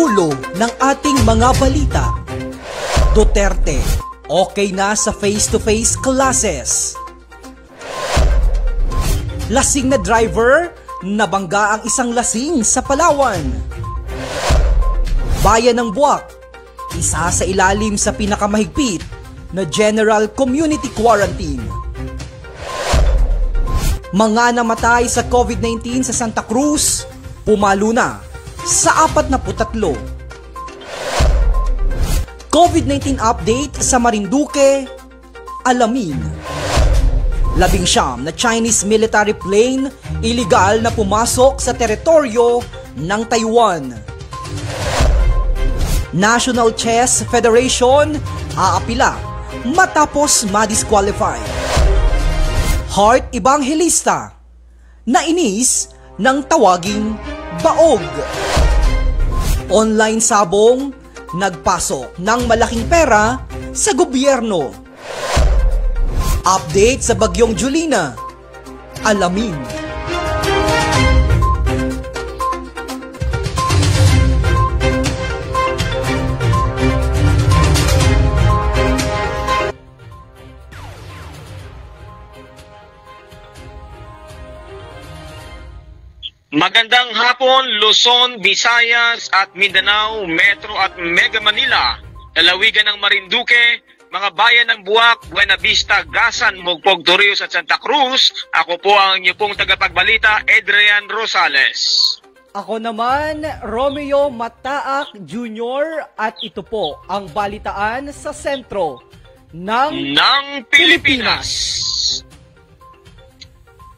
Ulo ng ating mga balita. Duterte, okay na sa face-to-face classes. Lasing na driver, nabangga ang isang lasing sa Palawan. Bayan ng Buwak, isa sa ilalim sa pinakamahigpit na General Community Quarantine. Mga namatay sa COVID-19 sa Santa Cruz, pumalo na sa 43. COVID-19 update sa Marinduque, alamin. 19 na Chinese military plane illegal na pumasok sa teritoryo ng Taiwan. National Chess Federation aapila matapos ma-disqualify. Heart Evangelista, nainis ng tawaging baog. Online sabong, nagpasok ng malaking pera sa gobyerno. Update sa bagyong Julina, alamin. Magandang hapon, Luzon, Visayas at Mindanao, Metro at Mega Manila, lalawigan ng Marinduque, mga bayan ng Buwak, Buena Vista, Gasan, Mugpog, Torrijos at Santa Cruz. Ako po ang inyong pong tagapagbalita, Adrian Rosales. Ako naman, Romeo Mataak Jr. at ito po ang balitaan sa sentro ng Pilipinas.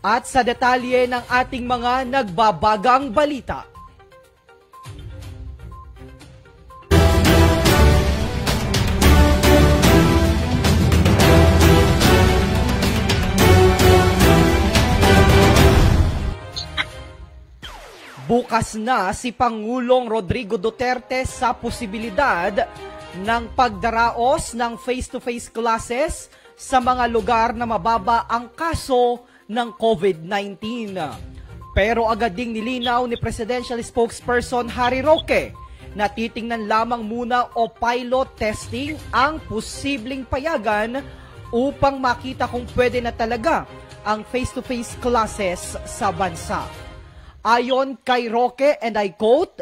At sa detalye ng ating mga nagbabagang balita. Bukas na si Pangulong Rodrigo Duterte sa posibilidad ng pagdaraos ng face-to-face classes sa mga lugar na mababa ang kaso ng COVID-19. Pero agad ding nilinaw ni Presidential Spokesperson Harry Roque na titingnan lamang muna o pilot testing ang posibleng payagan upang makita kung pwede na talaga ang face-to-face classes sa bansa. Ayon kay Roque, and I quote,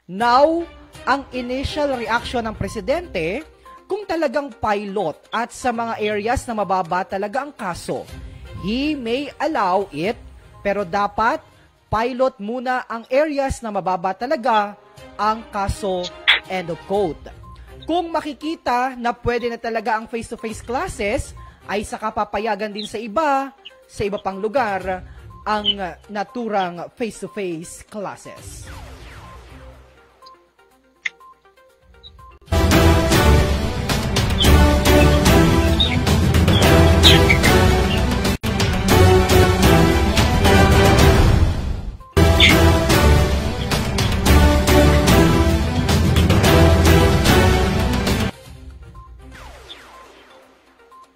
"Now, ang initial reaction ng Presidente, kung talagang pilot at sa mga areas na mababa talaga ang kaso, he may allow it, pero dapat pilot muna ang areas na mababa talaga ang kaso," end of quote. Kung makikita na pwede na talaga ang face-to-face classes, ay saka papayagan din sa iba pang lugar, ang naturang face-to-face classes.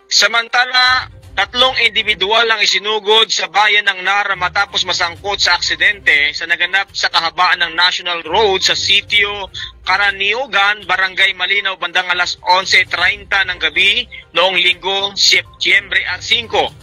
Samantala, 3 individual ang isinugod sa bayan ng Nara matapos masangkot sa aksidente sa naganap sa kahabaan ng National Road sa sitio Karaniogan, Barangay Malinaw, bandang alas 11:30 ng gabi noong Linggo, Setyembre 5.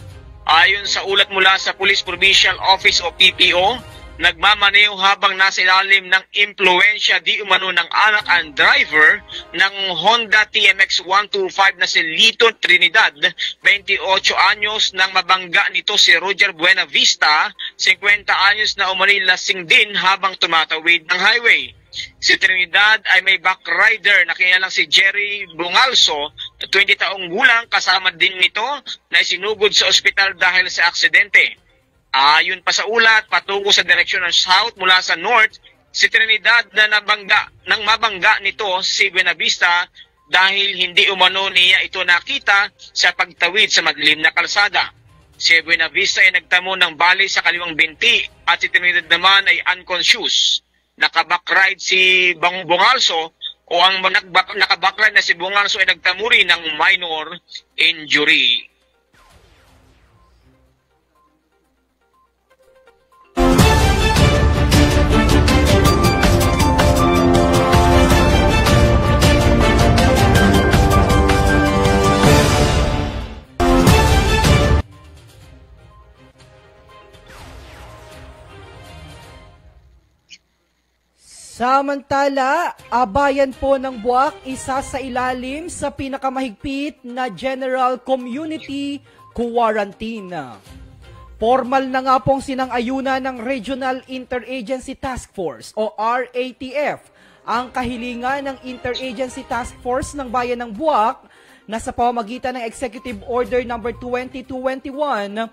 Ayon sa ulat mula sa Police Provincial Office o PPO, nagmamaneho habang nasa ilalim ng impluensya di umano ng anak ang driver ng Honda TMX 125 na si Lito Trinidad, 28 anyos, nang mabangga nito si Roger Buena Vista, 50 anyos, na umano'y lasing din habang tumatawid ng highway. Si Trinidad ay may backrider na kilalang si Jerry Bungalso, 20 taong gulang, kasama din nito na isinugod sa ospital dahil sa aksidente. Ayon pa sa ulat, patungo sa direksyon ng south mula sa north, si Trinidad na mabangga nito si Buenavista dahil hindi umano niya ito nakita sa pagtawid sa madilim na kalsada. Si Buenavista ay nagtamo ng bali sa kaliwang binti at si Trinidad naman ay unconscious. Nakabakride si Bungalso o ang nakabakride na si Bungalso ay nagtamo rin ng minor injury. Samantala, bayan po ng Buwak, isa sa ilalim sa pinakamahigpit na General Community Quarantine. Formal na nga pong sinang-ayuna ng Regional Interagency Task Force o RATF ang kahilingan ng Interagency Task Force ng Bayan ng Buwak na sa pamamagitan ng Executive Order No. 2021-108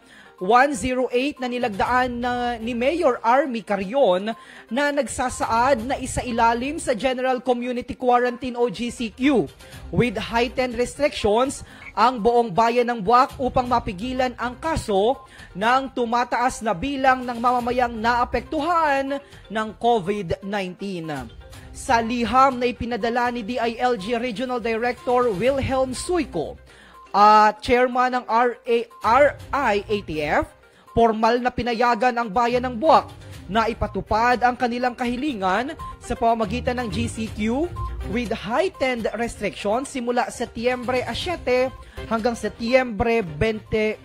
na nilagdaan ni Mayor Army Carion na nagsasaad na isailalim sa General Community Quarantine o GCQ with heightened restrictions ang buong bayan ng Buwak upang mapigilan ang kaso ng tumataas na bilang ng mamamayang naapektuhan ng COVID-19. Sa liham na ipinadala ni DILG Regional Director Wilhelm Suico at Chairman ng RIATF, formal na pinayagan ang bayan ng Buwak na ipatupad ang kanilang kahilingan sa pamamagitan ng GCQ with heightened restrictions simula Setyembre 7 hanggang Setyembre 21.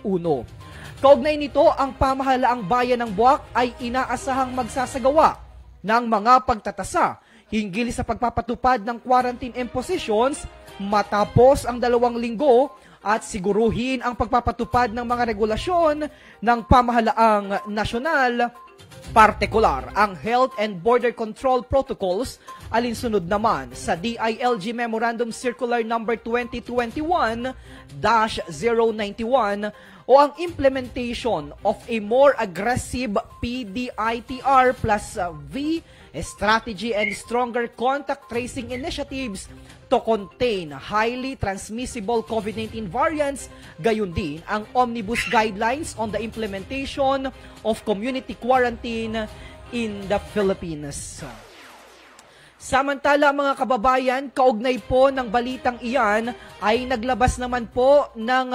Kaugnay nito, ang pamahalaang bayan ng Buwak ay inaasahang magsasagawa ng mga pagtatasa hinggil sa pagpapatupad ng quarantine impositions matapos ang 2 linggo at siguruhin ang pagpapatupad ng mga regulasyon ng pamahalaang nasyonal, partikular ang Health and Border Control Protocols alinsunod naman sa DILG Memorandum Circular No. 2021-091 o ang implementation of a more aggressive PDITR plus V strategy and stronger contact tracing initiatives to contain highly transmissible COVID-19 variants, gayon din ang Omnibus Guidelines on the implementation of community quarantine in the Philippines. Samantala mga kababayan, kaugnay po ng balitang iyan ay naglabas naman po ng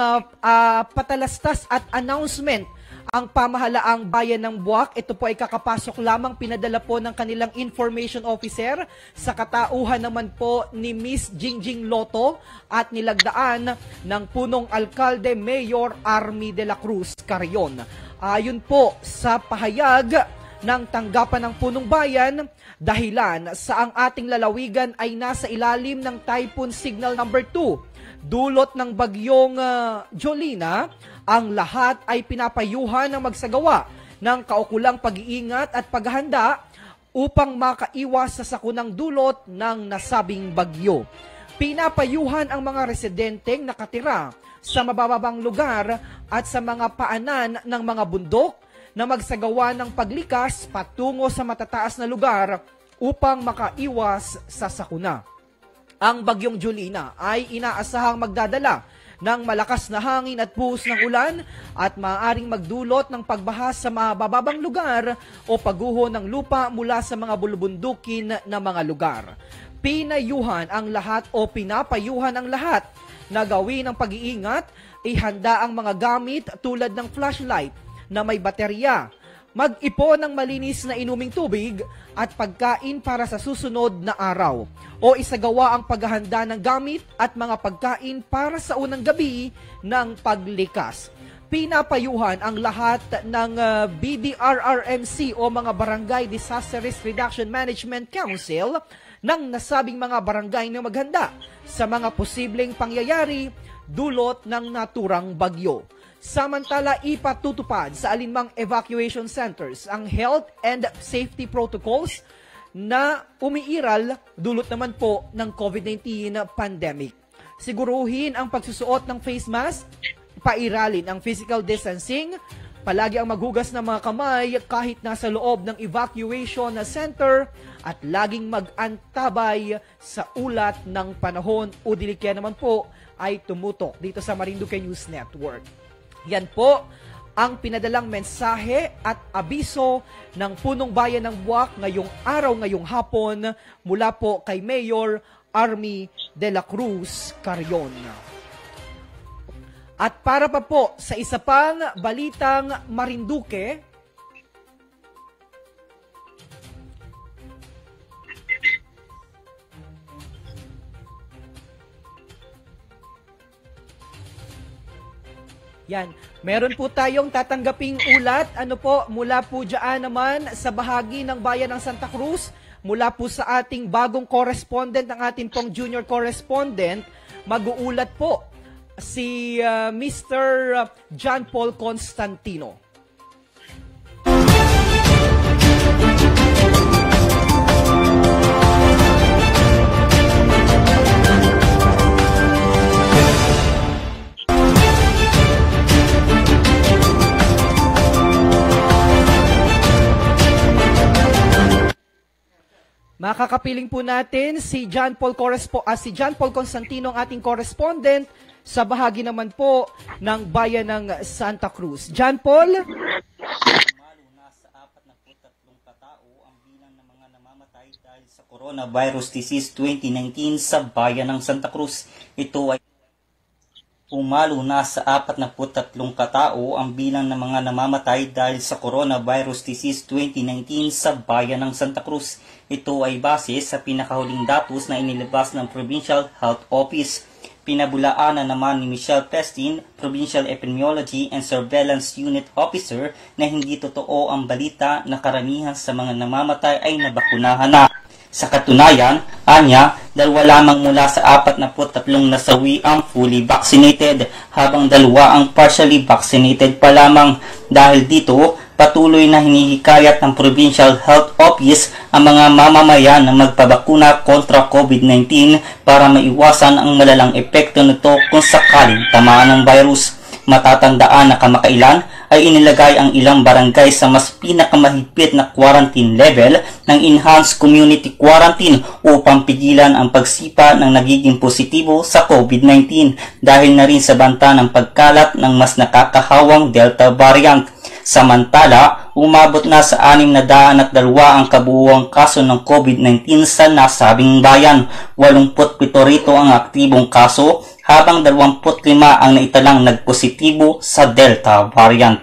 patalastas at announcement ang pamahalaang bayan ng Buwak. Ito po ay kakapasok lamang, pinadala po ng kanilang information officer sa katauhan naman po ni Miss Jingjing Lotto at nilagdaan ng punong alkalde Mayor Army de la Cruz Carion. Ayon po sa pahayag ng tanggapan ng punong bayan, dahilan sa ang ating lalawigan ay nasa ilalim ng Typhoon Signal No. 2, dulot ng bagyong Jolina, ang lahat ay pinapayuhan ng magsagawa ng kaukulang pag-iingat at paghahanda upang makaiwas sa sakunang dulot ng nasabing bagyo. Pinapayuhan ang mga residenteng nakatira sa mababang lugar at sa mga paanan ng mga bundok na magsagawa ng paglikas patungo sa matataas na lugar upang makaiwas sa sakuna. Ang bagyong Jolina ay inaasahang magdadala ng malakas na hangin at buhos ng ulan at maaaring magdulot ng pagbaha sa mababang lugar o pagguho ng lupa mula sa mga bulubundukin na mga lugar. Pinayuhan ang lahat o pinapayuhan ang lahat na gawin ang pag-iingat, ihanda ang mga gamit tulad ng flashlight na may baterya, mag-ipon ng malinis na inuming tubig at pagkain para sa susunod na araw o isagawa ang paghahanda ng gamit at mga pagkain para sa unang gabi ng paglikas. Pinapayuhan ang lahat ng BDRRMC o mga Barangay Disaster Risk Reduction Management Council ng nasabing mga barangay na maghanda sa mga posibleng pangyayari dulot ng naturang bagyo. Samantala, ipatutupad sa alinmang evacuation centers ang health and safety protocols na umiiral dulot naman po ng COVID-19 pandemic. Siguruhin ang pagsusuot ng face mask, pairalin ang physical distancing, palagi ang maghugas ng mga kamay kahit nasa loob ng evacuation center at laging mag-antabay sa ulat ng panahon o dilikya naman po ay tumutok dito sa Marinduque News Network. Yan po ang pinadalang mensahe at abiso ng punong bayan ng Buwak ngayong araw, ngayong hapon mula po kay Mayor Army de la Cruz Carion. At para pa po sa isa pang balitang Marinduque, yan, meron po tayong tatanggaping ulat, mula po dyan naman sa bahagi ng bayan ng Santa Cruz. mula po sa ating bagong correspondent, ang ating pong junior correspondent. Mag-uulat po si Mr. John Paul Constantino. Makakapiling po natin si John Paul Constantino, ang ating correspondent sa bahagi naman po ng bayan ng Santa Cruz. John Paul? Nasa 43 katao ang bilang ng mga namamatay dahil sa coronavirus disease 2019 sa bayan ng Santa Cruz. Ito ay pumalo na sa 43 katao ang bilang ng mga namamatay dahil sa coronavirus disease 2019 sa bayan ng Santa Cruz. Ito ay base sa pinakahuling datos na inilabas ng Provincial Health Office. Pinabulaanan naman ni Michelle Pestin, Provincial Epidemiology and Surveillance Unit Officer, na hindi totoo ang balita na karamihan sa mga namamatay ay nabakunahan na. Sa katunayan, anya, 2 lamang mula sa 43 nasawi ang fully vaccinated, habang 2 ang partially vaccinated pa lamang. Dahil dito, patuloy na hinihikayat ng Provincial Health Office ang mga mamamayan na magpabakuna kontra COVID-19 para maiwasan ang malalang epekto nito kung sakaling tamaan ng virus. Matatandaan na kamakailan ay inilagay ang ilang barangay sa mas pinakamahigpit na quarantine level ng Enhanced Community Quarantine upang pigilan ang pagsipa ng nagiging positibo sa COVID-19 dahil na rin sa banta ng pagkalat ng mas nakakahawang Delta variant. Samantala, umabot na sa 602 ang kabuuang kaso ng COVID-19 sa nasabing bayan. 87 rito ang aktibong kaso, habang 25 ang naitalang nagpositibo sa Delta variant.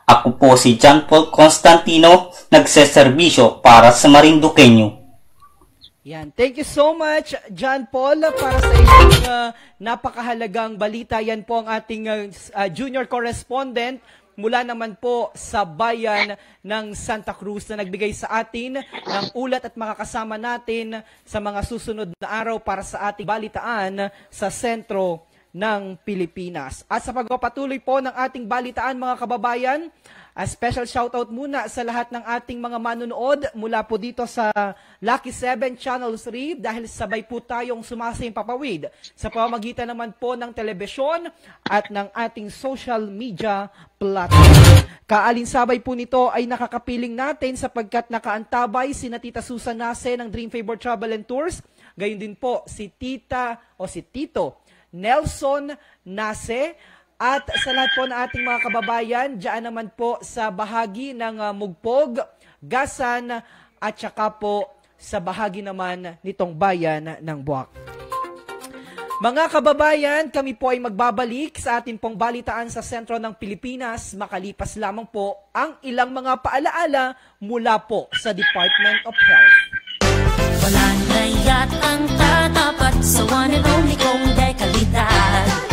Ako po si John Paul Constantino, nagseserbisyo para sa Marinduqueño. Yan. Thank you so much, John Paul, para sa inyong napakahalagang balita. Yan po ang ating junior correspondent mula naman po sa bayan ng Santa Cruz na nagbigay sa atin ng ulat at makakasama natin sa mga susunod na araw para sa ating balitaan sa sentro ng Pilipinas. At sa pagpapatuloy po ng ating balitaan, mga kababayan, a special shoutout muna sa lahat ng ating mga manunood mula po dito sa Lucky 7 Channel 3 dahil sabay po tayong sumasaimpapawid sa pamamagitan naman po ng telebisyon at ng ating social media platform. Kaalinsabay po nito ay nakakapiling natin sapagkat nakaantabay si Tita Susan Nase ng Dream Favor Travel and Tours, gayon din po si Tita o si Tito Nelson Nase. At sa lahat po ng ating mga kababayan, diyan naman po sa bahagi ng Mugpog, Gasan, at saka po sa bahagi naman nitong bayan ng Buwak. Mga kababayan, kami po ay magbabalik sa ating pong balitaan sa sentro ng Pilipinas, makalipas lamang po ang ilang mga paalaala mula po sa Department of Health. Wala na yatang tatapat sa one and only kong dekalidad.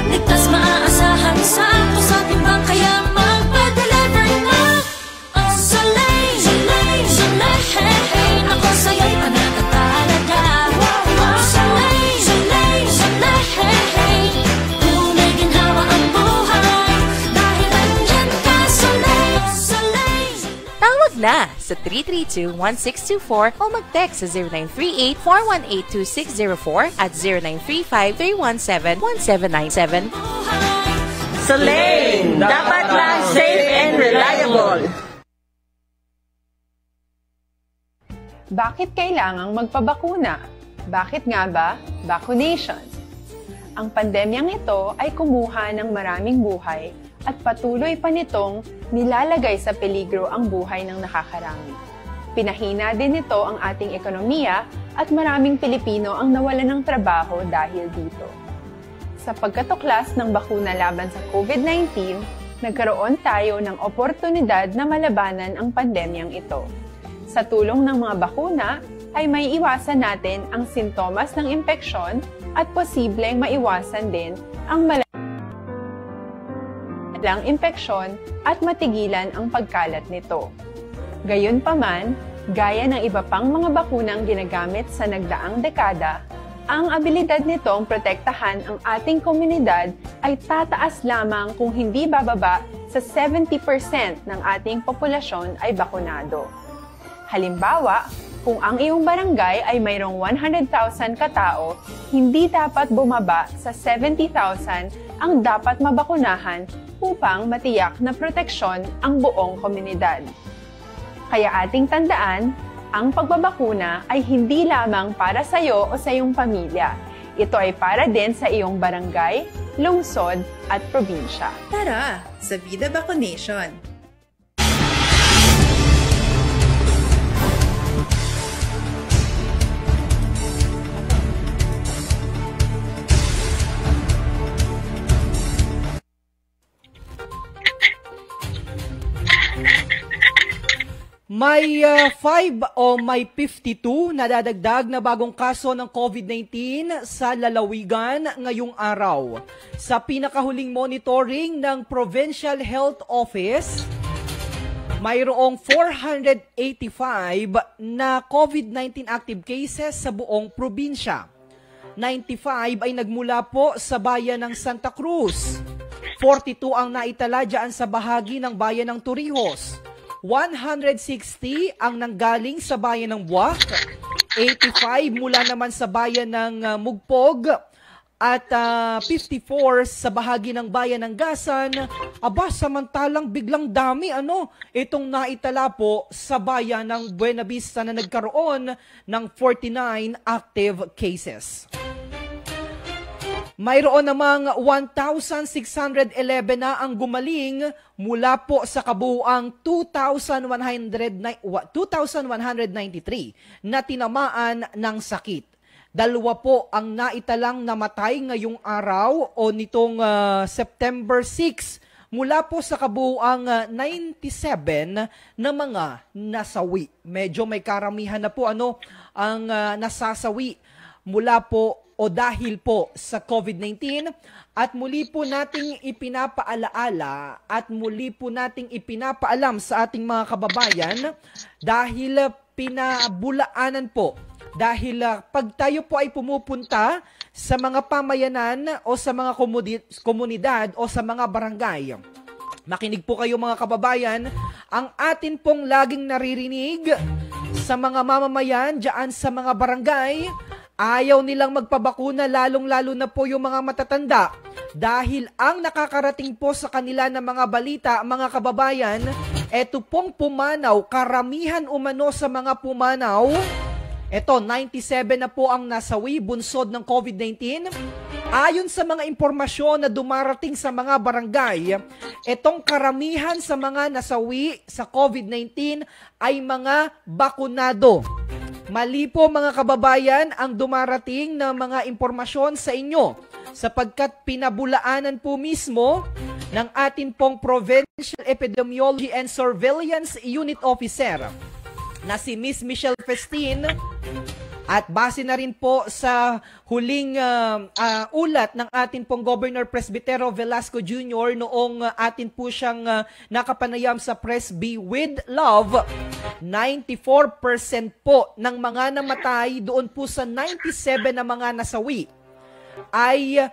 Ligtas maaasahan, sakto sa timbang, kaya magpa-deliver na. Oh, Soleil, Soleil, Soleil, hey, hey, ako sa'yo'y panagkatalaga. Oh, Soleil, Soleil, Soleil, hey, hey, tunay ginhawa ang buhay, dahil andyan ka, Soleil, Soleil. Tawag na sa 332-1624 o mag-text sa 0938-418-2604 at 0935-317-1797. Soleil, dapat lang safe and reliable. Bakit kailangang magpabakuna? Bakit nga ba vaccination? Ang pandemyang ito ay kumuha ng maraming buhay at patuloy pa nitong nilalagay sa peligro ang buhay ng nakakarami. Pinahina din nito ang ating ekonomiya at maraming Pilipino ang nawalan ng trabaho dahil dito. Sa pagkatuklas ng bakuna laban sa COVID-19, nagkaroon tayo ng oportunidad na malabanan ang pandemyang ito. Sa tulong ng mga bakuna, ay may iwasan natin ang sintomas ng impeksyon at posibleng maiwasan din ang malalang impeksyon at matigilan ang pagkalat nito. Gayunpaman, Gaya ng iba pang mga bakunang ginagamit sa nagdaang dekada, ang abilidad nitong protektahan ang ating komunidad ay tataas lamang kung hindi bababa sa 70% ng ating populasyon ay bakunado. Halimbawa, kung ang iyong barangay ay mayroong 100,000 katao, hindi dapat bumaba sa 70,000 ang dapat mabakunahan upang matiyak na proteksyon ang buong komunidad. Kaya ating tandaan, ang pagbabakuna ay hindi lamang para sa iyo o sa iyong pamilya. Ito ay para din sa iyong barangay, lungsod at probinsya. Tara sa Vida Vacunation! May 5 o may 52 na dadagdag na bagong kaso ng COVID-19 sa lalawigan ngayong araw. Sa pinakahuling monitoring ng Provincial Health Office, mayroong 485 na COVID-19 active cases sa buong probinsya. 95 ay nagmula po sa bayan ng Santa Cruz. 42 ang naitala dyan sa bahagi ng bayan ng Torrijos. 160 ang nanggaling sa bayan ng Buwak, 85 mula naman sa bayan ng Mugpog, at 54 sa bahagi ng bayan ng Gasan. Aba, samantalang biglang dami itong naitala po sa bayan ng Buena Vista na nagkaroon ng 49 active cases. Mayroon namang 1,611 na ang gumaling mula po sa kabuuang 2,193 na tinamaan ng sakit. 2 po ang naitalang namatay ngayong araw o nitong September 6 mula po sa kabuuang 97 na mga nasawi. Medyo may karamihan na po ang nasasawi mula po o dahil po sa COVID-19, at muli po nating ipinapaalaala at muli po nating ipinapaalam sa ating mga kababayan dahil pinabulaanan po. Dahil pag tayo po ay pumupunta sa mga pamayanan o sa mga komunidad o sa mga barangay, makinig po kayo mga kababayan, ang atin pong laging naririnig sa mga mamamayan dyan sa mga barangay, ayaw nilang magpabakuna, lalong-lalo na po yung mga matatanda. Dahil ang nakakarating po sa kanila ng mga balita, mga kababayan, eto pong pumanaw, karamihan umano sa mga pumanaw, eto 97 na po ang nasawi, bunsod ng COVID-19. Ayon sa mga impormasyon na dumarating sa mga barangay, etong karamihan sa mga nasawi sa COVID-19 ay mga bakunado. Mali po mga kababayan ang dumarating na mga impormasyon sa inyo sapagkat pinabulaanan po mismo ng atin pong Provincial Epidemiology and Surveillance Unit Officer na si Miss Michelle Festin, at base na rin po sa huling ulat ng atin pong Governor Presbitero Velasco Jr. noong atin po siyang nakapanayam sa Press B with Love, 94% po ng mga namatay doon po sa 97 na mga nasawi ay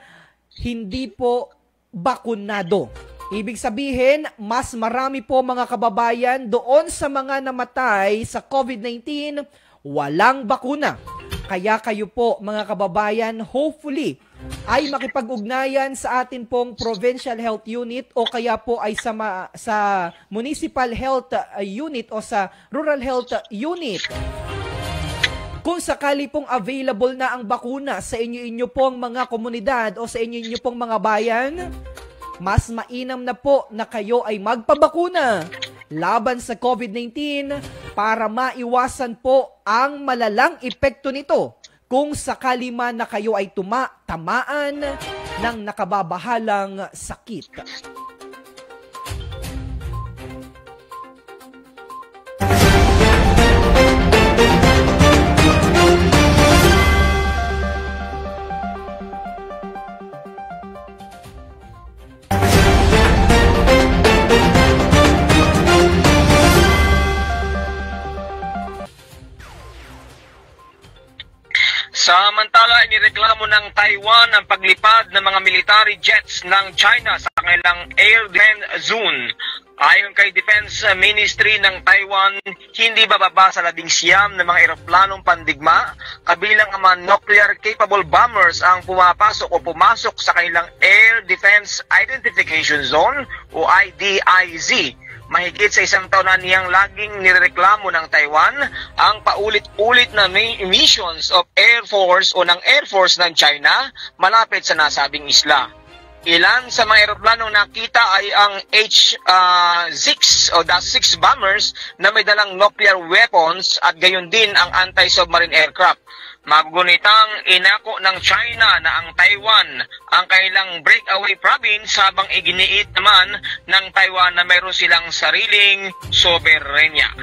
hindi po bakunado. Ibig sabihin, mas marami po mga kababayan doon sa mga namatay sa COVID-19, walang bakuna. Kaya kayo po mga kababayan, hopefully, ay makipag-ugnayan sa atin pong Provincial Health Unit o kaya po ay sa Municipal Health Unit o sa Rural Health Unit. Kung sakali pong available na ang bakuna sa inyo pong mga komunidad o sa inyo pong mga bayan, mas mainam na po na kayo ay magpabakuna laban sa COVID-19 para maiwasan po ang malalang epekto nito kung sakali man na kayo ay tamaan ng nakababahalang sakit. inireklamo ng Taiwan ang paglipad ng mga military jets ng China sa kanilang air defense zone. Ayon kay Defense Ministry ng Taiwan, hindi bababa sa 19 na mga eroplanong pandigma, kabilang ang mga nuclear-capable bombers ang pumapasok o pumasok sa kanilang Air Defense Identification Zone o IDIZ. Mahigit sa isang taon na niyang laging nireklamo ng Taiwan ang paulit-ulit na missions of Air Force o ng Air Force ng China malapit sa nasabing isla. Ilan sa mga eroplanong nakita ay ang H-6 o DA-6 bombers na may dalang nuclear weapons at gayon din ang anti-submarine aircraft. Magunitang inako ng China na ang Taiwan ang kailang breakaway province habang iginiit naman ng Taiwan na mayroon silang sariling soberenya.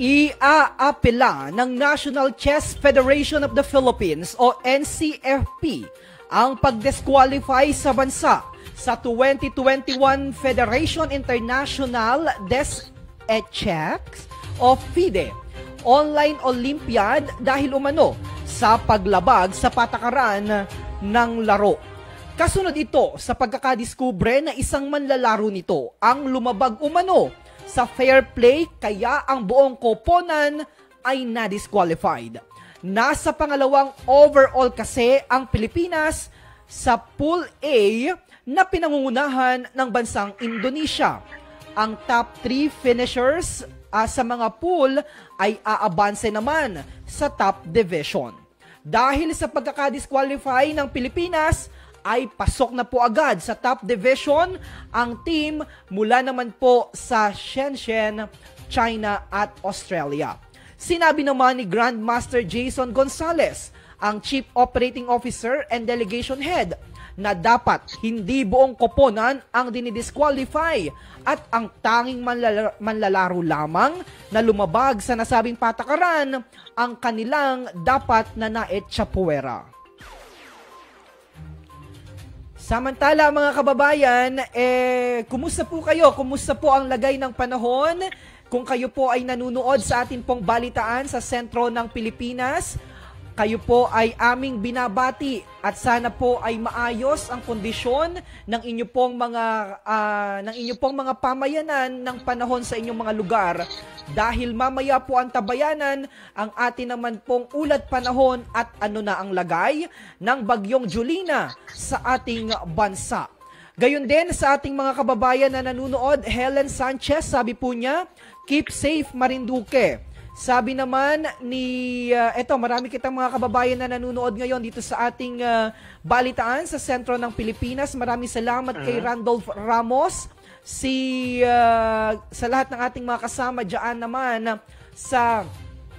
Iaapela ng National Chess Federation of the Philippines o NCFP ang pag-disqualify sa bansa sa 2021 Federation International des Echecs o FIDE Online Olympiad dahil umano sa paglabag sa patakaran ng laro. Kasunod ito sa pagkakadiskubre na isang manlalaro nito ang lumabag umano sa fair play kaya ang buong koponan ay na-disqualified. Nasa pangalawang overall kasi ang Pilipinas sa Pool A na pinangungunahan ng bansang Indonesia. Ang top 3 finishers sa mga pool ay aabanse naman sa top division. Dahil sa pagkakadisqualify ng Pilipinas, ay pasok na po agad sa top division ang team mula naman po sa Shenzhen, China at Australia. Sinabi naman ni Grandmaster Jason Gonzalez, ang Chief Operating Officer and Delegation Head, na dapat hindi buong koponan ang dinidisqualify at ang tanging manlalaro lamang na lumabag sa nasabing patakaran ang kanilang dapat na naetsapuwera. Samantala mga kababayan, kumusta po kayo? Kumusta po ang lagay ng panahon? Kung kayo po ay nanunood sa atin pong balitaan sa sentro ng Pilipinas, kayo po ay aming binabati at sana po ay maayos ang kondisyon ng inyo pong mga pamayanan ng panahon sa inyong mga lugar dahil mamaya po ang tabayanan ang atin naman pong ulat panahon at ano na ang lagay ng bagyong Julina sa ating bansa. Gayon din sa ating mga kababayan na nanunood, Helen Sanchez, sabi po niya, keep safe Marinduque. Sabi naman ni, marami kitang mga kababayan na nanunood ngayon dito sa ating balitaan sa sentro ng Pilipinas. Maraming salamat kay Randolph Ramos. Sa lahat ng ating mga kasama dyan naman sa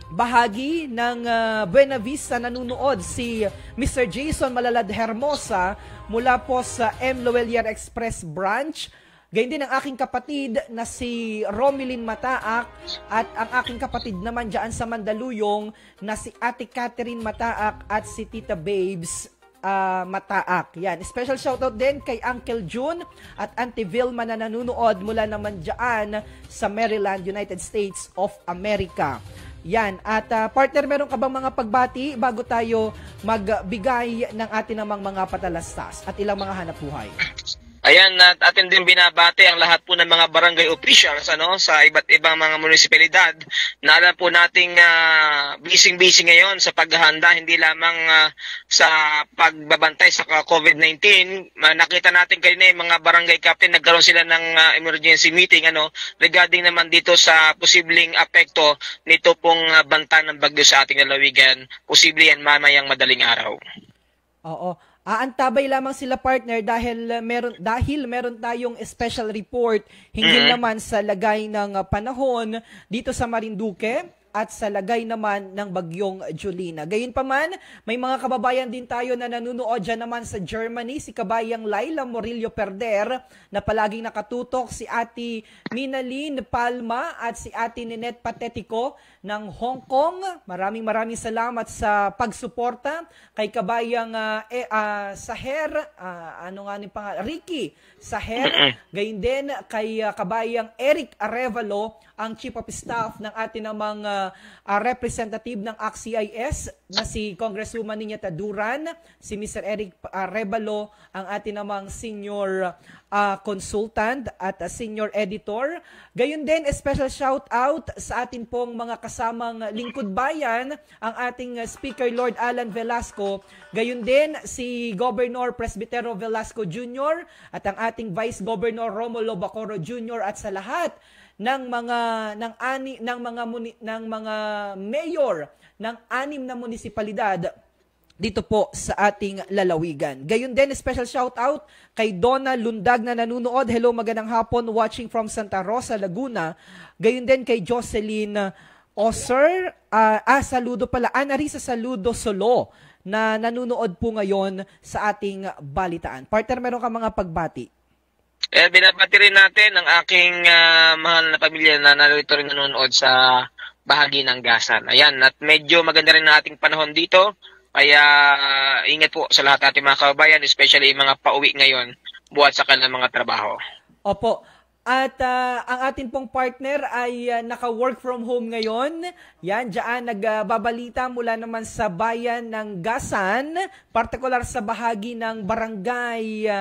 bahagi ng Buena Vista nanunood si Mr. Jason Malalad Hermosa mula po sa M. Loelier Express Branch. Gayun din ang aking kapatid na si Romilin Mataak at ang aking kapatid naman dyan sa Mandaluyong na si Ate Catherine Mataak at si Tita Babes Mataak. Yan. Special shoutout din kay Uncle June at Auntie Vilma na nanunood mula naman dyan sa Maryland, United States of America. Yan. At partner, meron ka bang mga pagbati bago tayo magbigay ng atin namang mga patalastas at ilang mga hanapbuhay? Ayan, at atin din binabati ang lahat po ng mga barangay officials sa iba't ibang mga munisipalidad na alam po nating busy ngayon sa paghahanda hindi lamang sa pagbabantay sa COVID-19. Nakita natin kanina yung mga barangay captain nagkaroon sila ng emergency meeting regarding naman dito sa posibleng apekto nito pong banta ng bagyo sa ating lalawigan. Posible yan mamayang madaling araw. Oo. Aantabay lamang sila partner dahil meron tayong special report hinggil naman sa lagay ng panahon dito sa Marinduque at sa lagay naman ng bagyong Julina. Gayunpaman, may mga kababayan din tayo na nanunood dyan naman sa Germany, si kabayang Laila Morillo Perder na palaging nakatutok, si Ate Minalyn Palma at si Ate Ninette Patetico ng Hong Kong. Maraming salamat sa pagsuporta kay kabayang Saher, Ricky Saher, gayon din kay kabayang Eric Arevalo, ang Chief of Staff ng ating namang representative ng ACT-CIS na si Congresswoman Niñeta Duran, si Mr. Eric Arevalo, ang ating namang senior consultant at senior editor. Gayon din, special shout out sa atin pong mga kasamang lingkod bayan, ang ating Speaker Lord Alan Velasco, gayon din si Governor Presbitero Velasco Jr. at ang ating Vice Governor Romulo Bacorro Jr. at sa lahat ng mga mayor ng 6 na munisipalidad dito po sa ating lalawigan. Gayon din, special shout out kay Donna Lundag na nanunood. Hello, magandang hapon, watching from Santa Rosa, Laguna. Gayon din kay Jocelyn Oser, saludo pala, Anarisa Saludo Solo na nanunood po ngayon sa ating balitaan. Partner, meron ka mga pagbati? Binabati rin natin ang aking mahal na pamilya na narito rin nanonood sa bahagi ng Gasan. Ayan, at medyo maganda rin ang ating panahon dito. Kaya ingat po sa lahat nating mga kababayan, especially yung mga pauwi ngayon buhat sa kanilang mga trabaho. Opo. At ang atin pong partner ay naka-work from home ngayon. Yan, dyan nagbabalita mula naman sa bayan ng Gasan, partikular sa bahagi ng barangay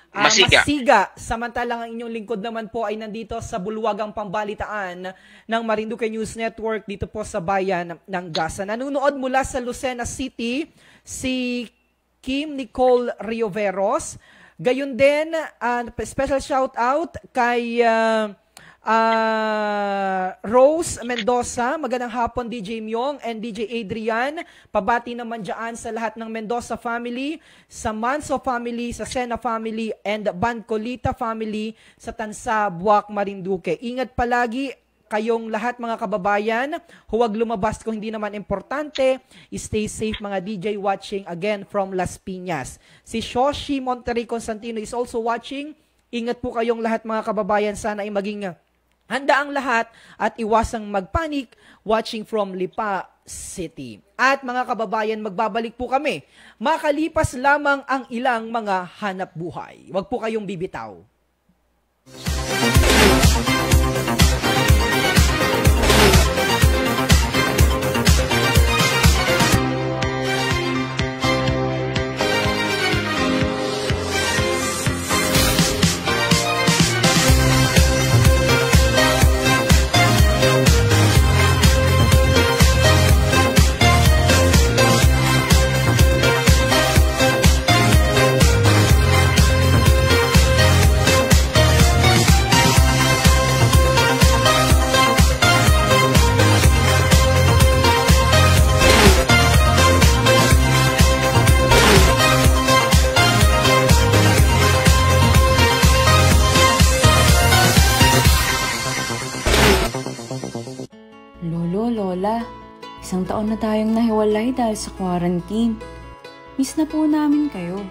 Masiga. Samantalang ang inyong lingkod naman po ay nandito sa bulwagang pambalitaan ng Marinduque News Network dito po sa bayan ng Gasan. Nanunood mula sa Lucena City si Kim Nicole Rioveros. Gayon din, special shout out kay Rose Mendoza. Magandang hapon, DJ Myong and DJ Adrian. Pabati naman dyan sa lahat ng Mendoza family, sa Manso family, sa Sena family, and Bancolita family sa Tansa, Buwak, Marinduque. Ingat palagi kayong lahat mga kababayan. Huwag lumabas kung hindi naman importante. Stay safe mga DJ watching again from Las Piñas. Si Shoshi Monterrey Constantino is also watching. Ingat po kayong lahat mga kababayan. Sana ay maging handa ang lahat at iwasang magpanik, watching from Lipa City. At mga kababayan, magbabalik po kami. Makalipas lamang ang ilang mga hanap buhay. Huwag po kayong bibitaw. Lola, 1 taon na tayong nahiwalay dahil sa quarantine. Miss na po namin kayo.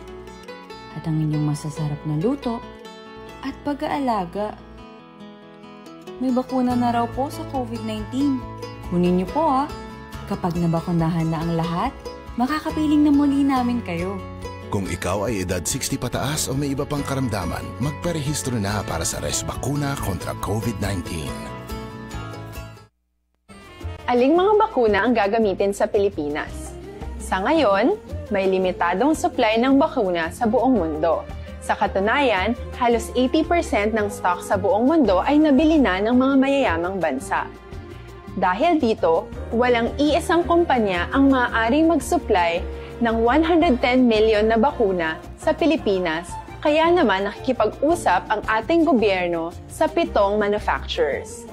At ang inyong masasarap na luto at pag-aalaga. May bakuna na raw po sa COVID-19. Kunin niyo po Kapag nabakunahan na ang lahat, makakapiling na muli namin kayo. Kung ikaw ay edad 60 pataas o may iba pang karamdaman, magparehistro na para sa Resbakuna kontra COVID-19. Aling mga bakuna ang gagamitin sa Pilipinas? Sa ngayon, may limitadong supply ng bakuna sa buong mundo. Sa katunayan, halos 80% ng stock sa buong mundo ay nabili na ng mga mayayamang bansa. Dahil dito, walang iisang kumpanya ang maaaring mag-supply ng 110 million na bakuna sa Pilipinas, kaya naman nakikipag-usap ang ating gobyerno sa 7 manufacturers.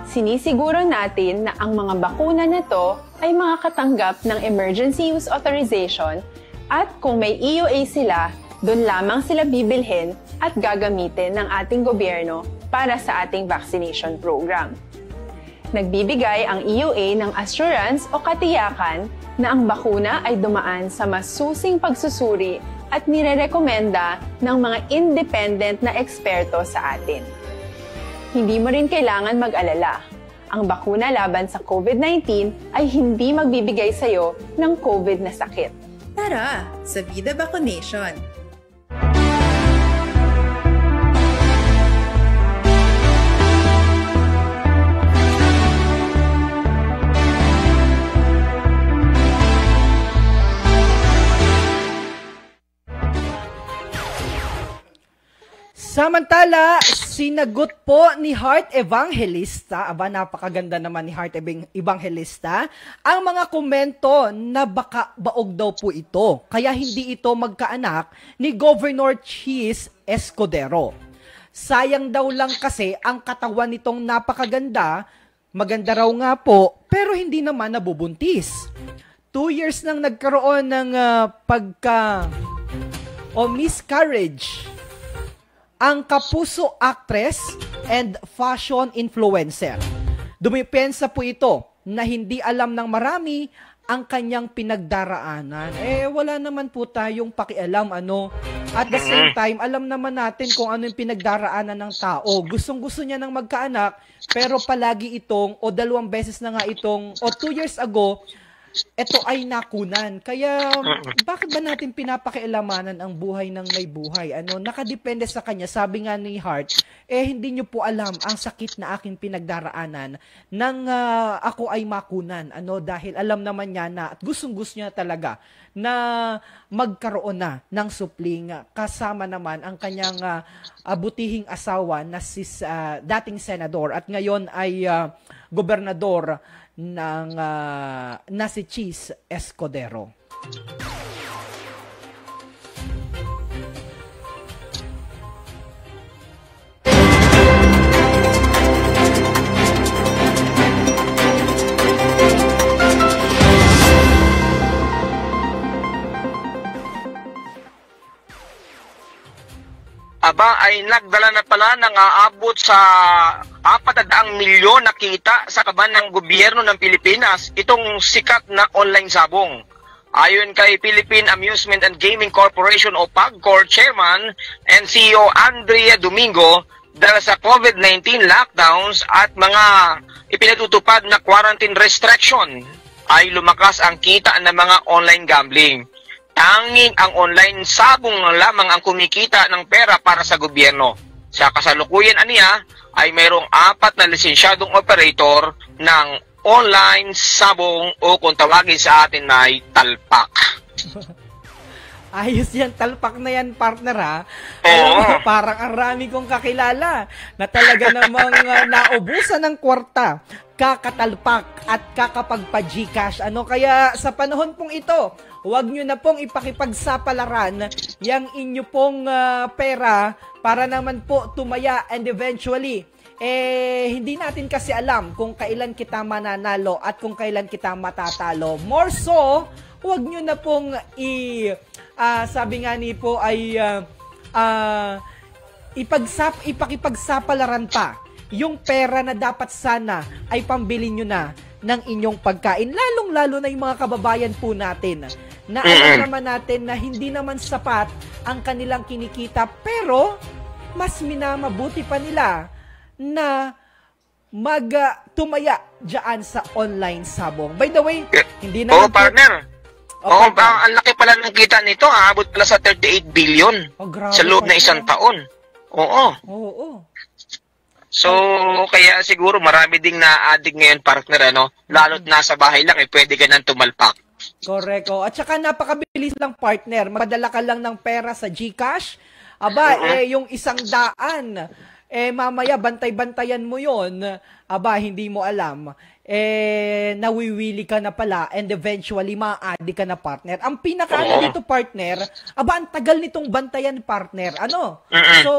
Sinisiguro natin na ang mga bakuna na to ay makakatanggap ng Emergency Use Authorization at kung may EUA sila, doon lamang sila bibilhin at gagamitin ng ating gobyerno para sa ating vaccination program. Nagbibigay ang EUA ng assurance o katiyakan na ang bakuna ay dumaan sa masusing pagsusuri at nirerekomenda ng mga independent na eksperto sa atin. Hindi mo rin kailangan mag-alala. Ang bakuna laban sa COVID-19 ay hindi magbibigay sa'yo ng COVID na sakit. Tara, sa Vida Vacunation! Samantala, sinagot po ni Heart Evangelista, napakaganda naman ni Heart Evangelista, ang mga komento na baka baog daw po ito, kaya hindi ito magkaanak ni Governor Chis Escudero. Sayang daw lang kasi ang katawan nitong napakaganda, maganda raw nga po, pero hindi naman nabubuntis. 2 years nang nagkaroon ng miscarriage ang kapuso actress and fashion influencer. Dumipensa po ito na hindi alam ng marami ang kanyang pinagdaraanan. Wala naman po tayong pakialam, At the same time, alam naman natin kung ano yung pinagdaraanan ng tao. Gustong-gusto niya ng magkaanak, pero palagi itong, 2 beses na nga itong, 2 years ago, ito ay nakunan. Kaya, bakit ba natin pinapakialamanan ang buhay ng may buhay? Nakadepende sa kanya. Sabi nga ni Hart, hindi nyo po alam ang sakit na aking pinagdaraanan nang ako ay makunan. Dahil alam naman niya na, at gustong-gusto niya talaga na magkaroon na ng supling. Kasama naman ang kanyang butihing asawa na dating senador at ngayon ay gobernador na si Chis Escudero. Ay nagdala na pala ng aabot sa 400 milyon na kita sa kaban ng gobyerno ng Pilipinas itong sikat na online sabong. Ayon kay Philippine Amusement and Gaming Corporation o PAGCOR Chairman and CEO Andrea Domingo, dahil sa COVID-19 lockdowns at mga ipinatutupad na quarantine restriction ay lumakas ang kita ng mga online gambling. Tanging ang online sabong lamang ang kumikita ng pera para sa gobyerno. Sa kasalukuyan aniya ay mayroong 4 na lisensyadong operator ng online sabong o kung tawagin sa atin ay talpak. Ayos yan, talpak na yan, partner, ha? Oo. Parang ang rami kong kakilala na talaga namang naubusan ng kwarta, kakatalpak at kakapagpa-Gcash. Kaya sa panahon pong ito, huwag nyo na pong ipakipagsapalaran yung inyo pong pera para naman po tumaya and eventually, hindi natin kasi alam kung kailan kita mananalo at kung kailan kita matatalo. More so, huwag nyo na pong sabi nga ni po ay ipakipagsapalaran pa yung pera na dapat sana ay pambili nyo na ng inyong pagkain. Lalong-lalo na yung mga kababayan po natin na alam naman natin na hindi naman sapat ang kanilang kinikita pero mas minamabuti pa nila na tumaya dyan sa online sabong. By the way, hindi naman partner. Ang laki pala ng kita nito, aabot pala sa 38 billion sa loob na isang taon. Oo. So, kaya siguro marami ding na-addict ngayon, partner, lalo't nasa bahay lang, pwede ka nang tumalpak. Correct. At saka napakabilis lang, partner. Magpadala ka lang ng pera sa GCash. Yung 100, mamaya bantay-bantayan mo yon. Hindi mo alam. Nawiwili ka na pala and eventually ma-addict ka na, partner. Ang pinaka dito, partner, ang tagal nitong bantayan, partner. So,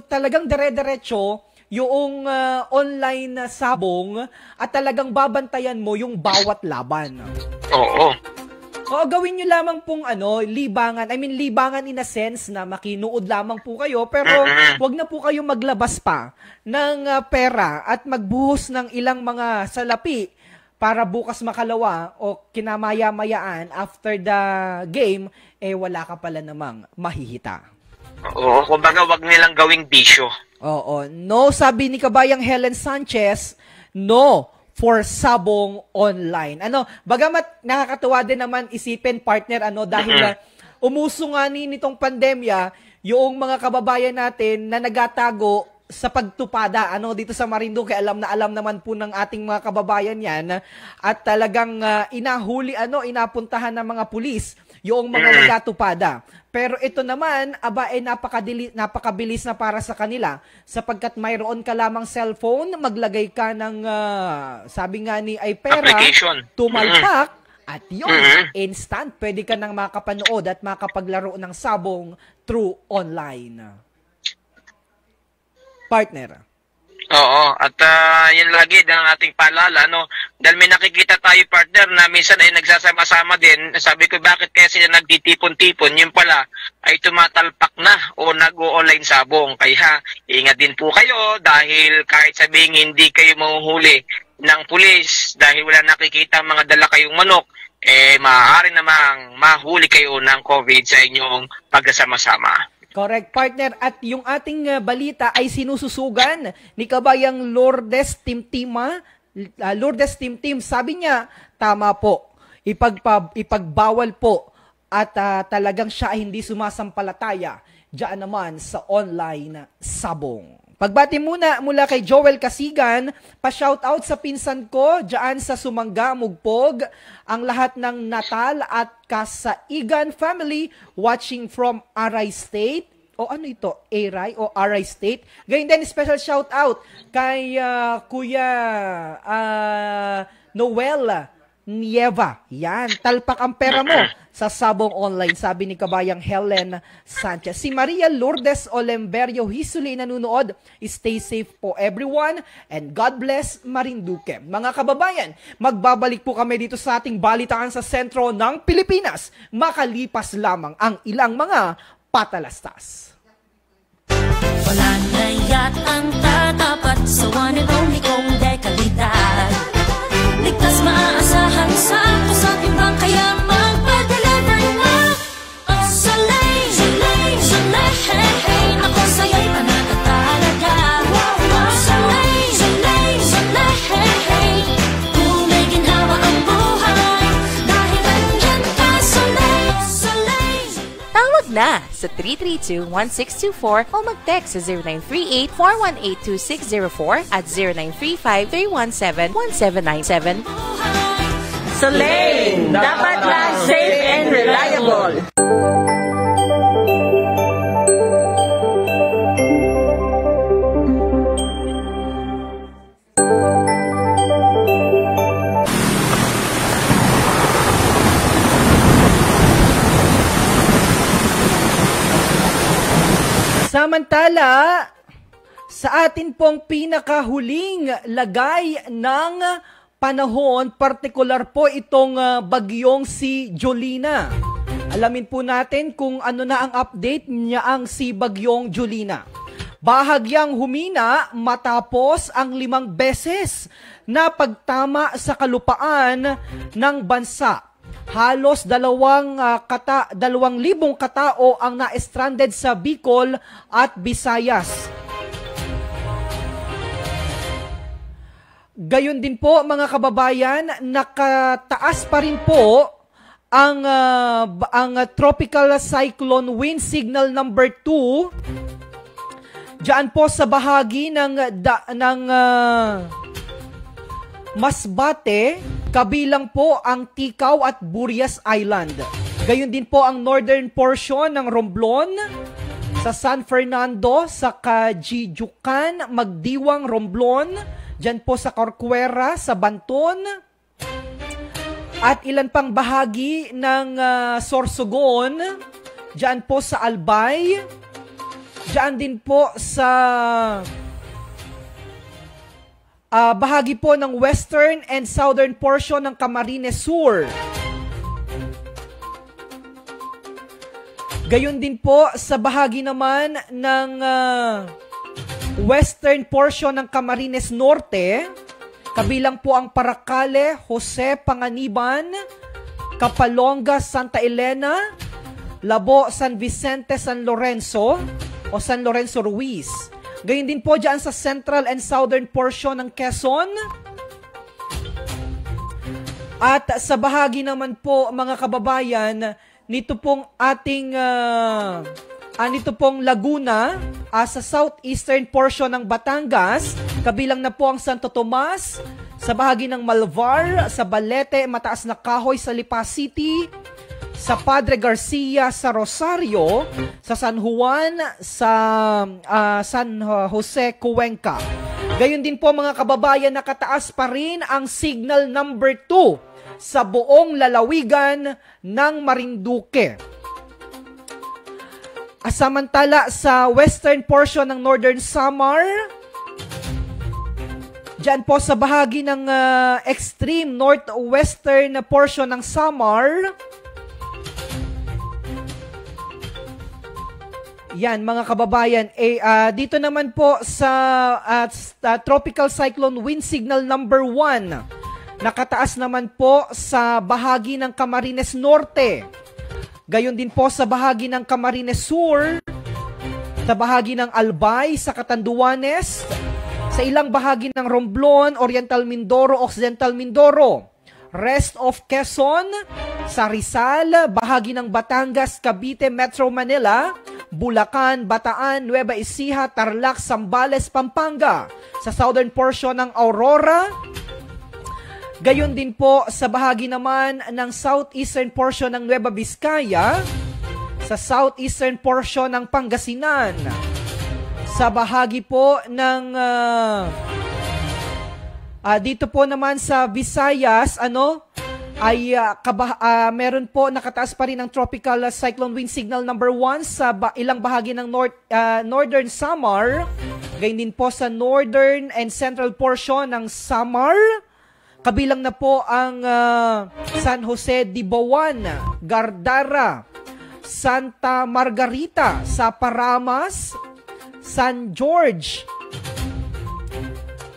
talagang dire-diretso yung online sabong at talagang babantayan mo yung bawat laban. Oo. O, gawin nyo lamang pong libangan. I mean, libangan in a sense na makinuod lamang po kayo, pero wag na po kayo maglabas pa ng pera at magbuhos ng ilang mga salapi para bukas makalawa o kinamaya-mayaan after the game, wala ka pala namang mahihita. Oo, kumbaga wag nilang gawing bisyo. Oo. No, sabi ni Kabayang Helen Sanchez, no for sabong online. Bagamat nakakatuwa din naman isipin, partner, dahil umuso nga nitong pandemya, yung mga kababayan natin na nagatago sa pagtupada, dito sa Marinduque, alam naman po ng ating mga kababayan yan, at talagang inapuntahan ng mga pulis yung mga nagatupada. Pero ito naman, napakabilis na para sa kanila, sapagkat mayroon ka lamang cellphone, maglagay ka ng, sabi nga ni ay pera, application, tumalpak, at yun, instant, pwede ka nang makapanood at makapaglaro ng sabong through online. Partner. Oo, at yan lagi ang ating paalala, dahil may nakikita tayo, partner, na minsan ay nagsasama-sama din. Sabi ko, bakit kaya sila nagtitipon-tipon? Yung pala ay tumatalpak na o nag-o-online sabong. Kaya ingat din po kayo dahil kahit sabihin hindi kayo mahuhuli ng pulis dahil wala nakikita mga dala kayong manok, maaari namang mahuli kayo ng COVID sa inyong pagkasama-sama. Correct, partner. At yung ating balita ay sinususugan ni Kabayang Lourdes Timtima. Lourdes Timtim, sabi niya, tama po. Ipagbawal po at talagang siya ay hindi sumasampalataya diyan naman sa online sabong. Pagbati muna mula kay Joel Kasigan, pa-shoutout sa pinsan ko diyan sa Sumanga, Mugpog, ang lahat ng Natal at Kasaigan family watching from Aray State. O ano ito? Aray o Aray State? Gayun din, special shoutout kay Kuya Noel Nieva. Yan, talpak ang pera mo sa sabong online, sabi ni Kabayang Helen Sanchez. Si Maria Lourdes Olemberio Hisuli nanunood. Stay safe po everyone and God bless Marinduque. Mga kababayan, magbabalik po kami dito sa ating balitaan sa sentro ng Pilipinas. Makalipas lamang ang ilang mga patalastas. Wala na yatang tatapat sa one and only kong dekalidad. Ligtas maaasahan sa kusapin bang kaya magpa-deliver na ang Soleil, Soleil, Soleil. Ako sa'yo'y panakatalaga. Soleil, Soleil, Soleil. Kung may ginhawa ang buhay, dahil nandyan ka, Soleil, Soleil. Tawag na sa 332-1624 o mag-text sa 0938-418-2604 at 0935-317-1797. Soleil, dapat lang safe and reliable. Samantala, sa atin pong pinakahuling lagay ng panahon, partikular po itong bagyong si Jolina. Alamin po natin kung ano na ang update niya ang si bagyong Jolina. Bahagyang humina matapos ang 5 beses na pagtama sa kalupaan ng bansa. Halos 2,000 katao ang na-stranded sa Bicol at Visayas. Gayon din po mga kababayan, nakataas pa rin po ang tropical cyclone wind signal number 2 diyan po sa bahagi ng Masbate, kabilang po ang Tikaw at Burias Island. Gayon din po ang northern portion ng Romblon, sa San Fernando, sa Kajijukan, Magdiwang, Romblon, dyan po sa Corcuera, sa Banton, at ilan pang bahagi ng Sorsogon, dyan po sa Albay, dyan din po sa bahagi po ng western and southern portion ng Camarines Sur. Gayon din po sa bahagi naman ng western portion ng Camarines Norte, kabilang po ang Paracale, Jose, Panganiban, Kapalonga, Santa Elena, Labo, San Vicente, San Lorenzo o San Lorenzo Ruiz. Gayon din po dyan sa central and southern portion ng Quezon. At sa bahagi naman po mga kababayan, nito pong ating nito pong Laguna, sa southeastern portion ng Batangas, kabilang na po ang Santo Tomas, sa bahagi ng Malvar, sa Balete, Mataas na Kahoy sa Lipa City, sa Padre Garcia sa Rosario, sa San Juan, sa San Jose, Cuenca. Gayon din po mga kababayan, nakataas pa rin ang signal number 2 sa buong lalawigan ng Marinduque. Samantala sa western portion ng Northern Samar, dyan po sa bahagi ng extreme northwestern portion ng Samar, yan mga kababayan, dito naman po sa tropical cyclone wind signal number 1, nakataas naman po sa bahagi ng Camarines Norte. Gayon din po sa bahagi ng Camarines Sur, sa bahagi ng Albay, sa Catanduanes, sa ilang bahagi ng Romblon, Oriental Mindoro, Occidental Mindoro, rest of Quezon, sa Rizal, bahagi ng Batangas, Cavite, Metro Manila, Bulacan, Bataan, Nueva Ecija, Tarlac, Zambales, Pampanga, sa southern portion ng Aurora. Gayon din po sa bahagi naman ng southeastern portion ng Nueva Vizcaya, sa southeastern portion ng Pangasinan, sa bahagi po ng dito po naman sa Visayas, ay meron po nakataas pa rin ang tropical cyclone wind signal number 1 sa ilang bahagi ng northern Samar, gayon din po sa northern and central portion ng Samar. Kabilang na po ang San Jose de Boan, Gardara, Santa Margarita, sa Paramas, San George.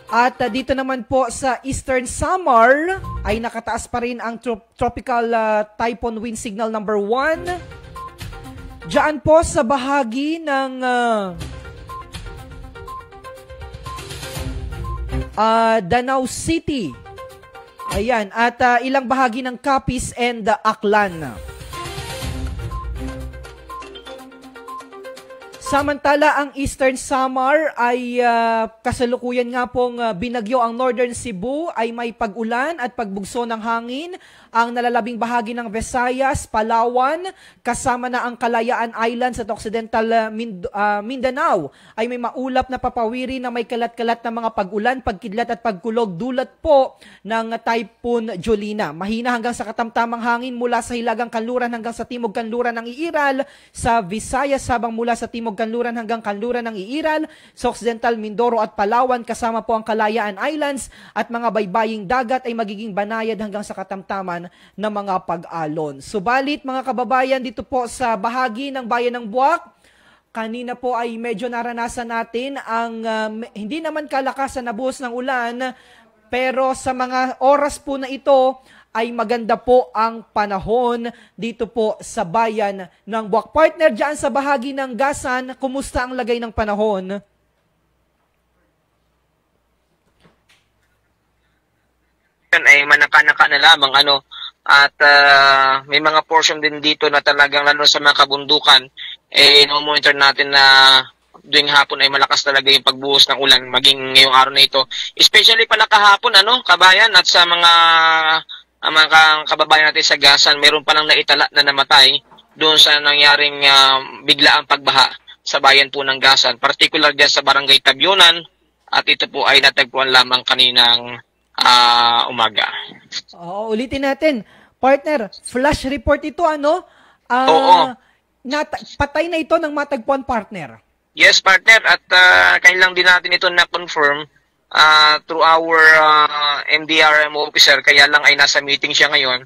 At dito naman po sa Eastern Samar ay nakataas pa rin ang tropical typhoon wind signal number 1. Diyan po sa bahagi ng Danau City. Ayan, at ilang bahagi ng Capiz and Aklan. Samantala, ang Eastern Samar ay kasalukuyan nga pong binagyo. Ang Northern Cebu ay may pag-ulan at pagbugso ng hangin. Ang nalalabing bahagi ng Visayas, Palawan, kasama na ang Kalayaan Islands at Occidental Mindanao ay may maulap na papawiri na may kalat-kalat na mga pag-ulan, pagkidlat at pagkulog dulot po ng Typhoon Jolina. Mahina hanggang sa katamtamang hangin mula sa hilagang kanluran hanggang sa timog kanluran ng Iiral, sa Visayas habang mula sa timog kanluran hanggang kanluran ng Iiral, sa Occidental Mindoro at Palawan kasama po ang Kalayaan Islands at mga baybaying dagat ay magiging banayad hanggang sa katamtaman na mga pag-alon. Subalit mga kababayan, dito po sa bahagi ng Bayan ng Buwak, kanina po ay medyo naranasan natin ang hindi naman kalakasan na buhos ng ulan, pero sa mga oras po na ito ay maganda po ang panahon dito po sa Bayan ng Buwak. Partner, dyan sa bahagi ng Gasan, kumusta ang lagay ng panahon? Ay manaka-naka na lamang at may mga portion din dito na talagang lalo sa mga kabundukan no-monitor natin na tuwing hapon ay malakas talaga yung pagbuhos ng ulan maging ngayong araw na ito, especially pala kahapon kabayan, at sa mga kababayan natin sa Gasan, meron palang naitala na namatay doon sa nangyaring biglaang pagbaha sa bayan po ng Gasan, particular dyan sa Barangay Tabyonan, at ito po ay natagpuan lamang kaninang umaga. Ulitin natin, partner, flash report ito, Oo. Patay na ito ng matagpuan, partner. Yes, partner, at kailang din natin ito na-confirm through our MDRM officer, kaya lang ay nasa meeting siya ngayon.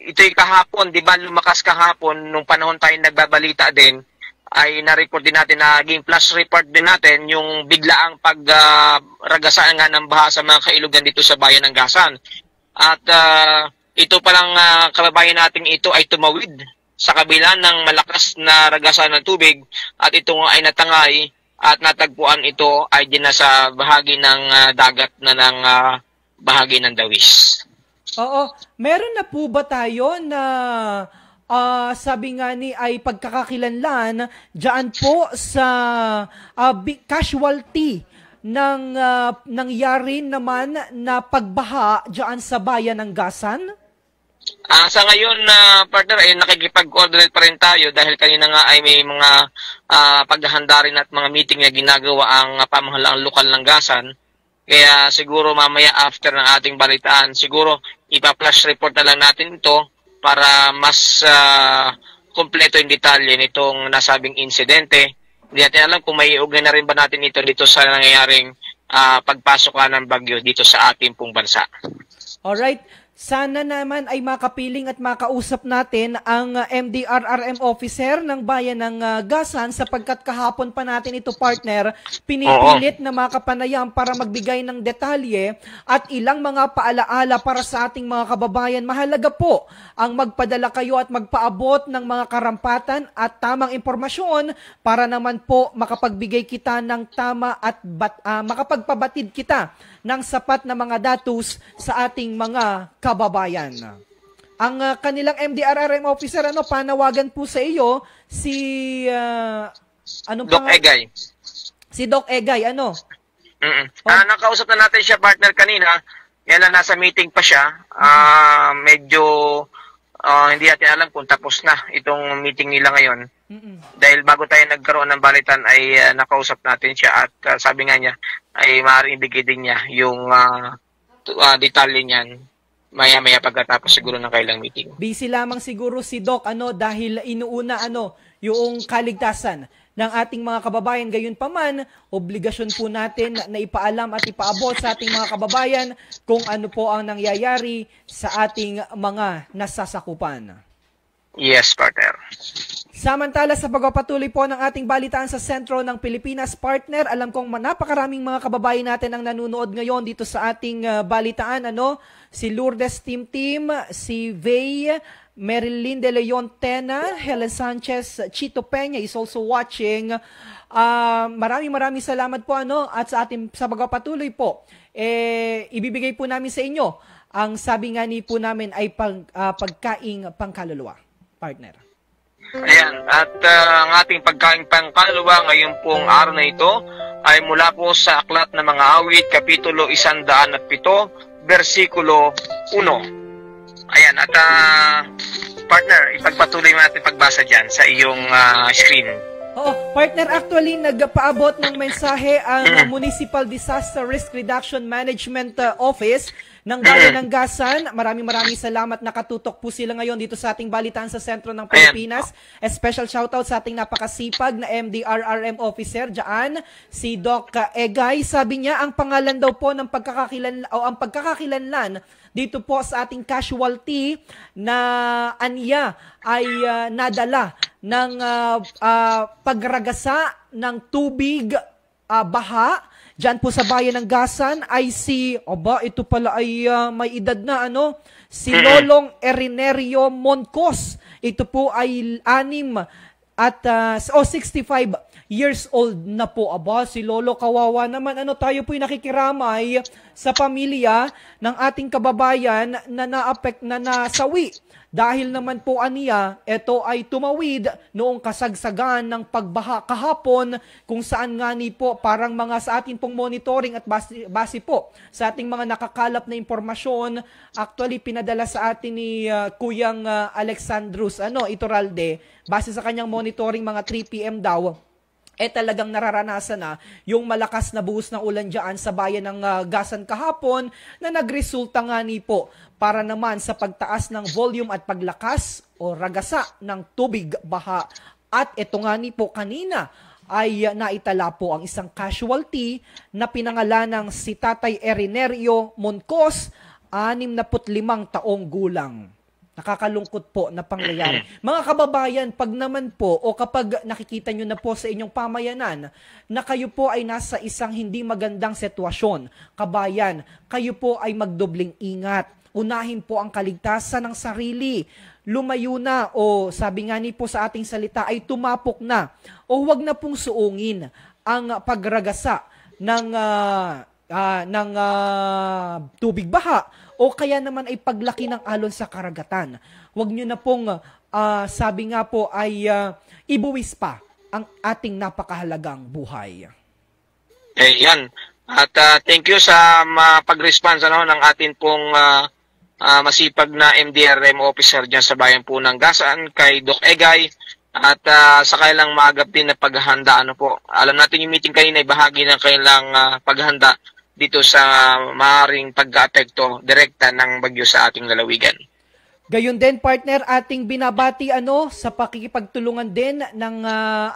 ito'y kahapon, di ba lumakas kahapon, nung panahon tayo nagbabalita din, ay na-report din natin, naging flash report din natin yung biglaang pagragasaan nga ng baha sa mga kailugan dito sa bayan ng Gasan. At ito palang kababayan natin ito ay tumawid sa kabila ng malakas na ragasan ng tubig at ito ay natangay at natagpuan ito ay din na sa bahagi ng dagat na ng bahagi ng Dawis. Oo, meron na po ba tayo na sabi nga ni ay pagkakakilanlan diyan po sa casualty ng nangyari naman na pagbaha diyan sa bayan ng Gasan? Sa ngayon, partner, ay nakikipag-coordinate pa rin tayo dahil kanina nga ay may mga paghahanda rin at mga meeting na ginagawa ang pamahalaang lokal ng Gasan. Kaya siguro mamaya after ng ating balitaan, siguro ipa-flash report na lang natin ito para mas kompleto yung detalye nitong nasabing insidente. Hindi natin alam kung may iugnay na rin ba natin ito dito sa nangyayaring pagpasok ng bagyo dito sa ating pong bansa. Alright. Sana naman ay makapiling at makausap natin ang MDRRM officer ng bayan ng Gasan sapagkat kahapon pa natin ito, partner, pinipilit na makapanayam para magbigay ng detalye at ilang mga paalaala para sa ating mga kababayan. Mahalaga po ang magpadala kayo at magpaabot ng mga karampatan at tamang impormasyon para naman po makapagbigay kita ng tama at makapagpabatid kita ng sapat na mga datos sa ating mga kababayan. Ang kanilang MDRRM officer, panawagan po sa iyo si Doc Egay. Si Doc Egay, nakausap na natin siya, partner, kanina. Yan na, nasa meeting pa siya. Medyo hindi natin alam kung tapos na itong meeting nila ngayon. Dahil bago tayo nagkaroon ng balitan ay nakausap natin siya at sabi nga niya ay maaaring ibigay din niya yung detalye niyan maya-maya pagkatapos siguro ng kailang meeting. Busy lamang siguro si Doc dahil inuuna yung kaligtasan ng ating mga kababayan. Gayunpaman, obligasyon po natin na ipaalam at ipaabot sa ating mga kababayan kung ano po ang nangyayari sa ating mga nasasakupan. Yes, partner. Samantala sa pagpapatuloy po ng ating balitaan sa sentro ng Pilipinas, partner, alam kong napakaraming mga kababayan natin ang nanonood ngayon dito sa ating balitaan. Si Lourdes Team, si Vey, Marilyn De Leon Tena, Helen Sanchez, Chito Peña is also watching. Maraming salamat po at sa pagpapatuloy po. Ibibigay po namin sa inyo ang sabi nga ni po namin ay pagkaing pangkaluluwa, partner. Ayan, at ang ating pagkaing pangkaluluwa ngayon pong araw na ito ay mula po sa Aklat ng Mga Awit, Kapitulo 107, versikulo 1. Ayan, at partner, ipagpatuloy natin pagbasa dyan sa iyong screen. Oo, partner, actually, nagpaabot ng mensahe ang Municipal Disaster Risk Reduction Management Office ng Bayan ng Gasan. Maraming salamat. Nakatutok po sila ngayon dito sa ating balitaan sa sentro ng Pilipinas. A special shoutout sa ating napakasipag na MDRRM officer dyan, si Doc Egay. Sabi niya, ang pangalan daw po ng pagkakakilanlan dito po sa ating casualty na anya ay nadala ng pagragasa ng tubig, baha dyan po sa bayan ng Gasan ay ito pala ay may edad na si Lolong Erinerio Moncos. Ito po ay 65 years old na po. Si Lolo, kawawa naman. Tayo po'y nakikiramay sa pamilya ng ating kababayan na nasawi. Dahil naman po aniya, ito ay tumawid noong kasagsagan ng pagbaha kahapon kung saan nga ni po parang mga sa atin pong monitoring at base po sa ating mga nakakalap na impormasyon, actually pinadala sa atin ni Kuyang Alexandrus Iturralde, base sa kanyang monitoring mga 3 PM daw, talagang nararanasan na yung malakas na buhos ng ulan dyan sa bayan ng Gasan kahapon na nagresulta nga ni po para naman sa pagtaas ng volume at paglakas o ragasa ng tubig baha. At ito nga ni po kanina ay naitala po ang isang casualty na pinangalan ng si Tatay Erinerio Moncos, 65 taong gulang. Nakakalungkot po na pangyayari. Mga kababayan, pag naman po o kapag nakikita nyo na po sa inyong pamayanan na kayo po ay nasa isang hindi magandang sitwasyon, kabayan, kayo po ay magdobling ingat. Unahin po ang kaligtasan ng sarili. Lumayo na o sabi nga ni po sa ating salita ay tumapok na o huwag na pong suungin ang pagragasa ng tubig baha o kaya naman ay paglaki ng alon sa karagatan. Huwag nyo na pong sabi nga po ay ibuwis pa ang ating napakahalagang buhay. Yan. At thank you sa pag-response ng atin pong masipag na MDRM officer dyan sa bayan po ng Gasan, kay Doc Egay, at sa kailang maagap din na paghahanda. Alam natin yung meeting kanina ay bahagi ng kailang paghahanda dito sa maaaring pag-aapekto direkta ng bagyo sa ating lalawigan. Gayon din, partner, ating binabati sa pakikipagtulungan din ng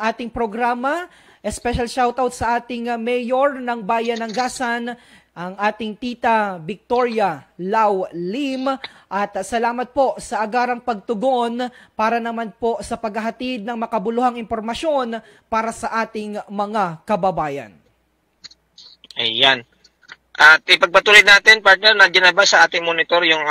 ating programa. Special shoutout sa ating mayor ng bayan ng Gasan, ang ating tita Victoria Lau Lim, at salamat po sa agarang pagtugon para naman po sa paghahatid ng makabuluhang impormasyon para sa ating mga kababayan. Ayan. At ipagpatuloy natin, partner, nandiyan na ba sa ating monitor yung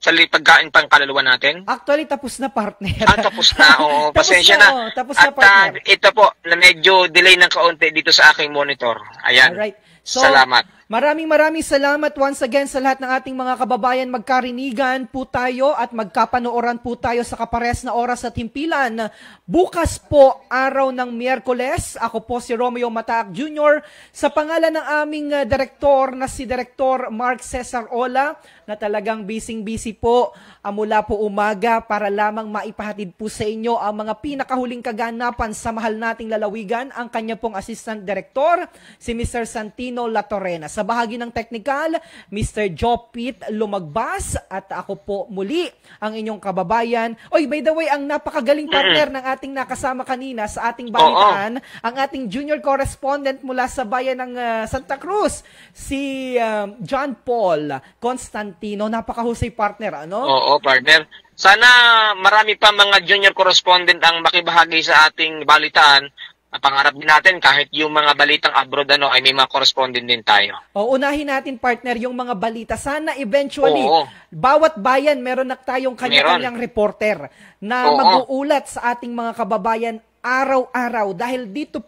sa pagkain pang kaluluwa natin? Actually, tapos na, partner. Tapos na. Oo, pasensya na. Tapos na, partner. At ito po, na medyo delay ng kaunti dito sa aking monitor. Ayan. Alright. So, salamat. Maraming salamat once again sa lahat ng ating mga kababayan. Magkarinigan po tayo at magkapanooran po tayo sa kapares na oras at himpilan. Bukas po, araw ng Miyerkules. Ako po si Romeo Mataak Jr. Sa pangalan ng aming direktor na si Direktor Mark Cesar Ola, na talagang busy po mula po umaga para lamang maipahatid po sa inyo ang mga pinakahuling kaganapan sa mahal nating lalawigan. Ang kanya pong Assistant Director, si Mr. Santino Latorena. Sa bahagi ng technical, Mr. Jopit Lumagbas, at ako po muli ang inyong kababayan. Oy, by the way, ang napakagaling partner ng ating nakasama kanina sa ating balitaan, ang ating junior correspondent mula sa bayan ng Santa Cruz, si John Paul Constantino. Napakahusay, partner, Oo, partner. Sana marami pa mga junior correspondent ang makibahagi sa ating balitaan. Pangarap din natin kahit yung mga balitang abroad ay may mga correspondent din tayo. Unahin natin, partner, yung mga balita. Sana eventually, bawat bayan meron na tayong kanya-kanyang reporter na mag-uulat sa ating mga kababayan araw-araw. Dahil ito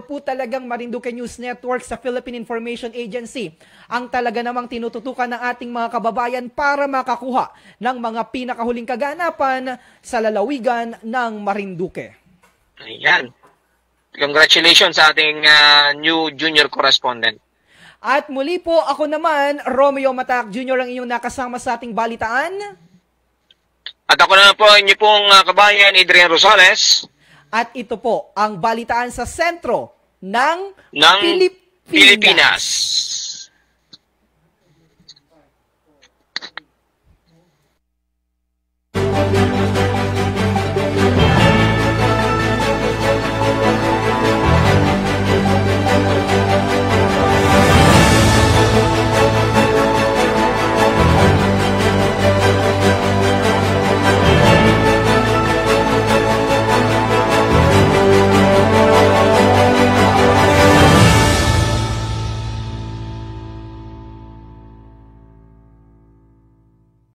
po talagang Marinduque News Network sa Philippine Information Agency ang talaga namang tinututukan ng ating mga kababayan para makakuha ng mga pinakahuling kaganapan sa lalawigan ng Marinduque. Ayan. Congratulations sa ating new junior correspondent. At muli po, ako naman, Romeo Mataak Jr. ang inyong nakasama sa ating balitaan. At ako naman po, inyo pong kabayan, Adrian Rosales. At ito po, ang balitaan sa sentro ng Pilipinas.